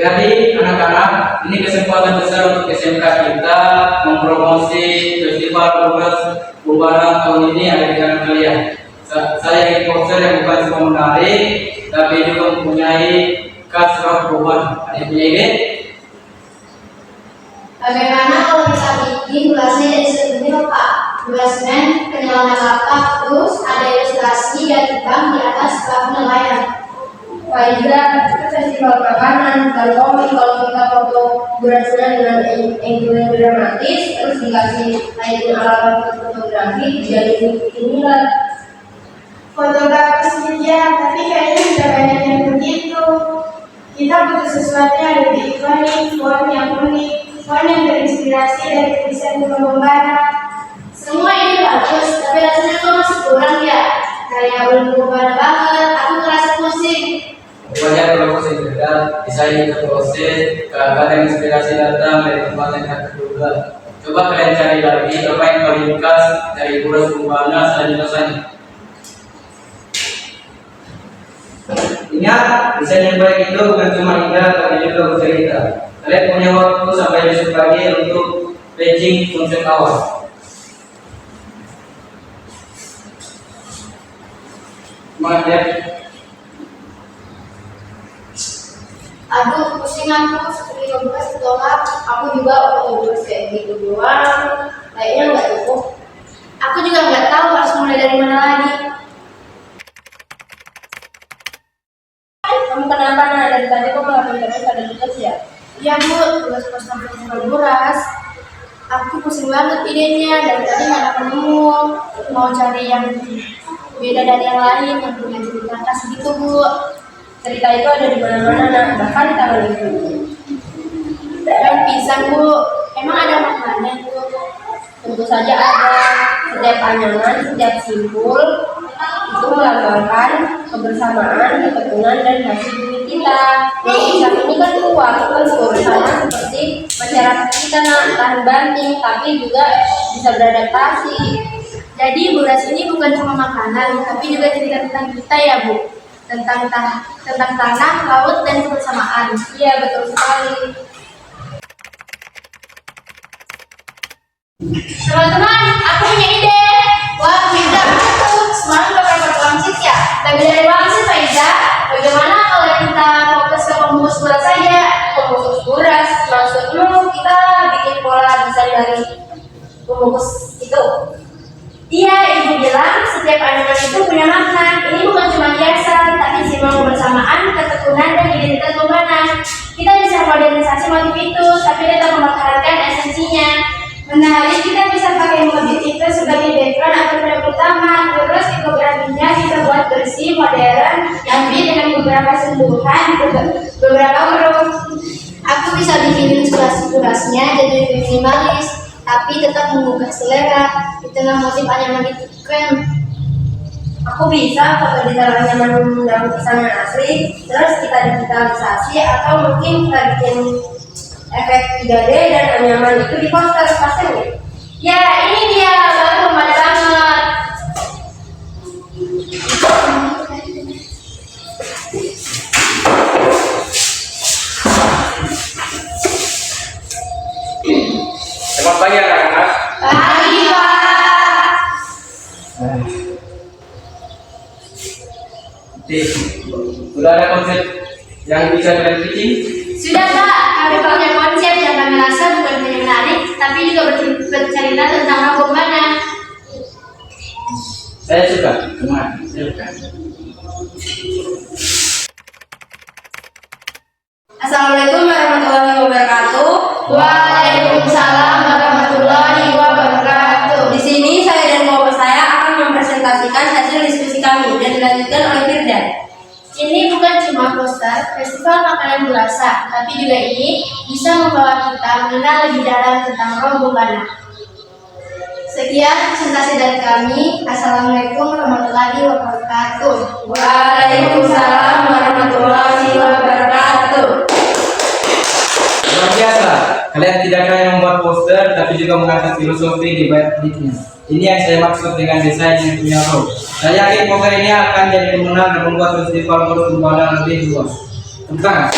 Jadi anak-anak, ini kesempatan besar untuk SMK kita mempromosi festival Kongres Urbana tahun ini ada di tangan kalian. Saya ingin poster yang bukan cuma menarik, tapi juga mempunyai khas rock perubahan. Ada yang punya ide? Bagaimana kalau kita bikin tulasnya dari seperti ini, Pak? Tulasnya penyelaman lapak, terus ada ilustrasi dan terbang di atas perahu nelayan. Faiza, festival makanan dan komik. Kalau kita foto durasinya dengan angle dramatis, terus dikasih lighting ala fotografi, jadi inilah Fotografi ya, tapi kayaknya tidak banyak yang begitu. Kita butuh sesuatu yang lebih ikonik, font yang unik, font yang terinspirasi dari tulisan Gunung Barat. Semua ini bagus, tapi rasanya kok masih kurang ya. Kayak belum Barat banget, aku ngerasa pusing. Banyak proses beda, desain ke proses, kadang inspirasi datang dari tempat yang tak terduga. Coba kalian cari lagi apa yang paling khas dari Kongres Urbana selanjutnya. Ingat, desain yang baik itu bukan cuma indah, tapi juga bercerita. Kalian punya waktu sampai besok pagi untuk paging konsep awal. Semangat ya. Aduh, pusing aku, seperti 15 tolak. Aku juga urus kayak gitu doang. Kayaknya nggak cukup. Aku juga nggak tahu harus mulai dari mana lagi. kamu kenapa nak dari tadi kok malah terus ada tugas ya? Ya Bu, tugas poster festival Buras. Aku pusing banget idenya, dari tadi nggak nemu. Mau cari yang beda dari yang lain, yang punya cerita khas gitu Bu. Cerita itu ada di mana-mana nak, bahkan di tangan itu. Dan pisang Bu, emang ada maknanya Bu? Tentu saja ada. Setiap anyaman, setiap simpul itu melambangkan kebersamaan, keteguhan dan hasil bumi kita. Yang pisang ini kan kuat, lentur, sama seperti masyarakat kita nak, tahan banting, tapi juga bisa beradaptasi. Jadi Buras ini bukan cuma makanan, tapi juga cerita tentang kita ya Bu. Tentang tanah, laut, dan kebersamaan. Iya betul sekali. Teman-teman, aku punya ide. Wah, Faiza, betul. Semalam bakal dapat wangsit ya? Tapi dari wangsit, Faiza, bagaimana kalau kita fokus ke pembungkus Buras saja? Pembungkus Buras, maksudmu kita bikin pola desain dari pembungkus itu? Iya, Ibu bilang setiap anyaman itu punya makna. Ini bukan cuma hiasan, tapi simbol kebersamaan, ketekunan, dan identitas Bombana. Kita bisa modernisasi motif itu, tapi tetap mempertahankan esensinya. Menarik, kita bisa pakai motif itu sebagai background atau frame utama. Terus tikografinya kita buat bersih, modern, tapi dengan beberapa sentuhan, beberapa huruf. Aku bisa bikin ilustrasi-ilustrasinya jadi lebih minimalis, tapi tetap menggugah selera. Di tengah motif anyaman itu keren. Aku bisa foto detail anyaman daun pisang yang asli, terus kita digitalisasi atau mungkin kita bikin efek 3D dan anyaman itu di poster, pasti nggak? Ya, ini dia, baru mempada banget. Selamat pagi anak-anak. Pagi, Pak. Sudah ada konsep yang bisa kalian pitching? Sudah Pak, kami punya konsep yang kami rasa bukan hanya menarik, tapi juga bercerita tentang orang Bombana. Saya suka, semangat. Saya suka. Assalamualaikum warahmatullahi wabarakatuh. Waalaikumsalam warahmatullahi wabarakatuh. Di sini saya dan kelompok saya akan mempresentasikan hasil diskusi kami dan dilanjutkan oleh Firdan. Ini bukan cuma poster festival makanan Burasa, tapi juga ini bisa membawa kita mengenal lebih dalam tentang orang Bombana. Sekian presentasi dari kami. Assalamualaikum warahmatullahi wabarakatuh. Waalaikumsalam warahmatullahi wabarakatuh. Luar biasa. Kalian tidak hanya membuat poster, tapi juga mengangkat filosofi di baliknya. Ini yang saya maksud dengan desain yang punya roh. Saya yakin poster ini akan jadi pemenang dan membuat festival Kongres Urbana lebih luas. Tentang